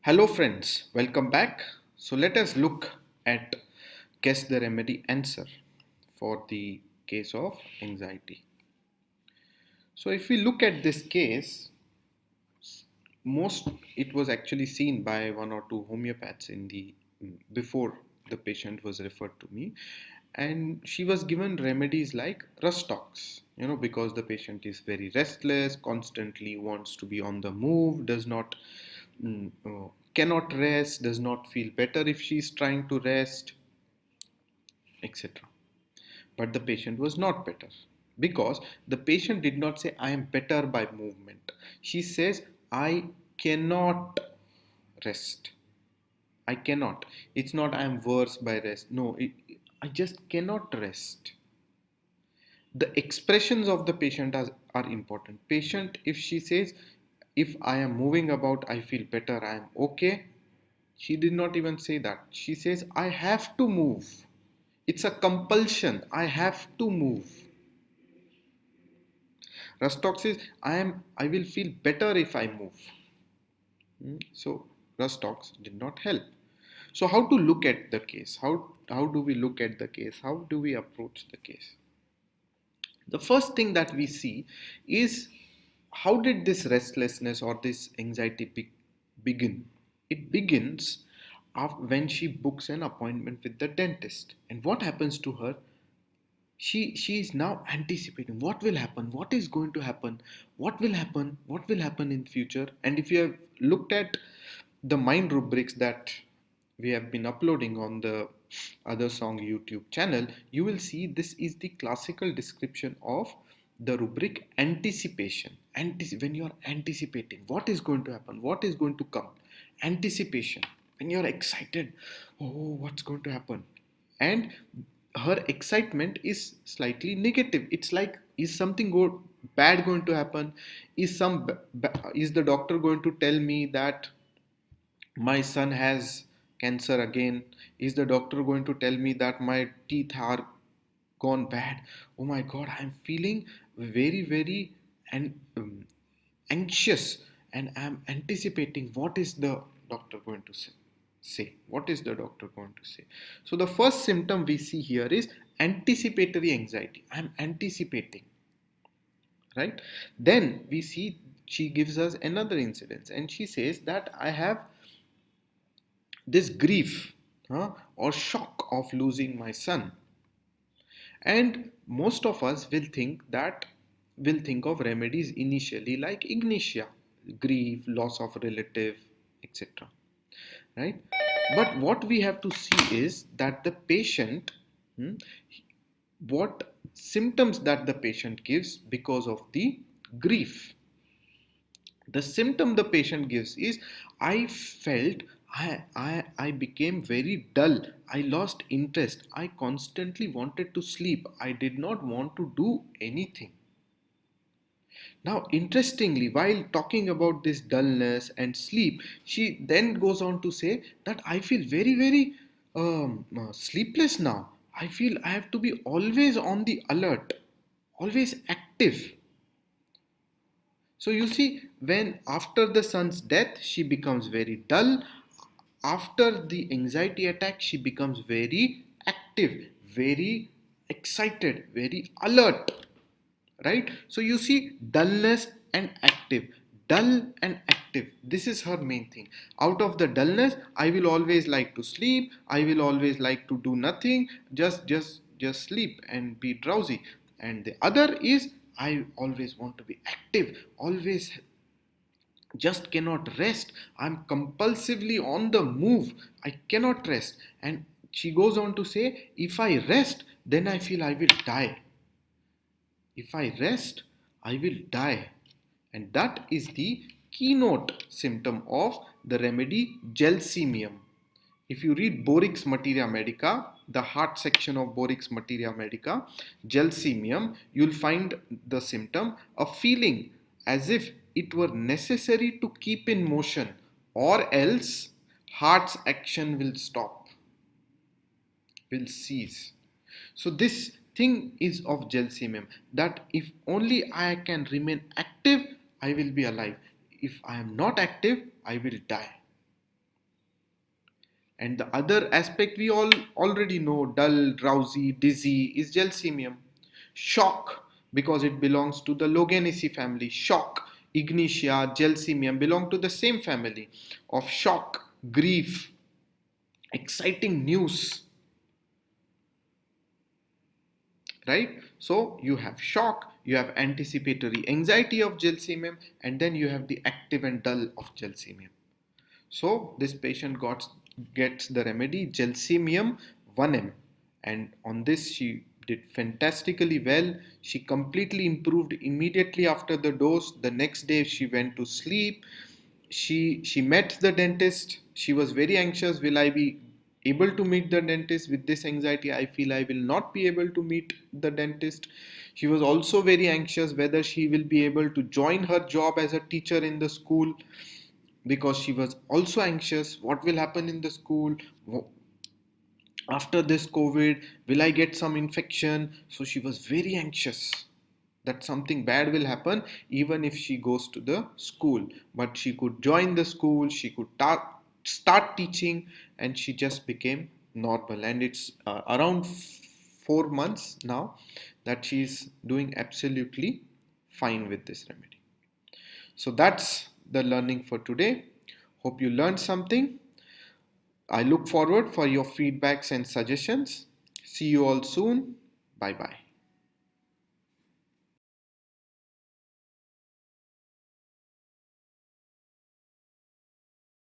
Hello friends, welcome back. So let us look at guess the remedy answer for the case of anxiety. So if we look at this case, most it was actually seen by one or two homeopaths in the before the patient was referred to me, and she was given remedies like rustox, because the patient is very restless, constantly wants to be on the move, does not cannot rest, does not feel better if she is trying to rest, etc. But the patient was not better because the patient did not say I am better by movement. She says I cannot rest. I cannot. It's not I am worse by rest. No, I just cannot rest. The expressions of the patient are important. Patient, if she says, if I am moving about, I feel better, I am okay. She did not even say that. She says, I have to move. It's a compulsion. I have to move. Rustox says, I will feel better if I move. So Rustox did not help. So how to look at the case? How do we look at the case? How do we approach the case? The first thing that we see is how did this restlessness or this anxiety begin? It begins when she books an appointment with the dentist. And what happens to her? She is now anticipating what will happen, what is going to happen, what will happen in future. And if you have looked at the mind rubrics that we have been uploading on the other song YouTube channel, you will see this is the classical description of the rubric anticipation. When you are anticipating what is going to happen, what is going to come, anticipation, when you are excited, oh, what's going to happen. And her excitement is slightly negative. It's like, is something bad going to happen? Is the doctor going to tell me that my son has cancer again? Is the doctor going to tell me that my teeth are gone bad? Oh my god, I'm feeling very very and anxious, and I'm anticipating what is the doctor going to say. What is the doctor going to say? So the first symptom we see here is anticipatory anxiety. I'm anticipating, right? Then we see she gives us another incident and she says that I have this grief, or shock of losing my son. And most of us will think of remedies initially like ignitia, grief, loss of relative, etc. Right? But what we have to see is that the patient, hmm, what symptoms that the patient gives because of the grief. The symptom the patient gives is I felt I became very dull. I lost interest. I constantly wanted to sleep. I did not want to do anything. Now, interestingly, while talking about this dullness and sleep, she then goes on to say that I feel very, very sleepless now. I feel I have to be always on the alert, always active. So you see, when after the son's death, she becomes very dull. After the anxiety attack, she becomes very active, very excited, very alert. Right? So you see, dullness and active. Dull and active. This is her main thing. Out of the dullness, I will always like to sleep. I will always like to do nothing. Just sleep and be drowsy. And the other is I always want to be active, always just cannot rest. I'm compulsively on the move. I cannot rest. And she goes on to say, if I rest, then I feel I will die. If I rest, I will die. And that is the keynote symptom of the remedy gelsemium. If you read Borix Materia Medica, the heart section of Borix Materia Medica, gelsemium, you'll find the symptom of feeling as if it were necessary to keep in motion, or else heart's action will stop, will cease. So this thing is of gelsemium, that if only I can remain active, I will be alive. If I am not active, I will die. And the other aspect we all already know, dull, drowsy, dizzy, is gelsemium. Shock, because it belongs to the Logenaceae family. Shock, ignitia, gelsemium belong to the same family of shock, grief, exciting news, right? So you have shock, you have anticipatory anxiety of gelsemium, and then you have the active and dull of gelsemium. So this patient gets the remedy gelsemium 1M, and on this she did fantastically well. She completely improved immediately after the dose. The next day she went to sleep. She met the dentist. She was very anxious. Will I be able to meet the dentist with this anxiety? I feel I will not be able to meet the dentist. She was also very anxious whether she will be able to join her job as a teacher in the school, because she was also anxious. What will happen in the school after this COVID? Will I get some infection? So she was very anxious that something bad will happen even if she goes to the school. But she could join the school, she could start teaching, and she just became normal. And it's around 4 months now that she's doing absolutely fine with this remedy. So that's the learning for today. Hope you learned something. I look forward for your feedbacks and suggestions. See you all soon. Bye bye.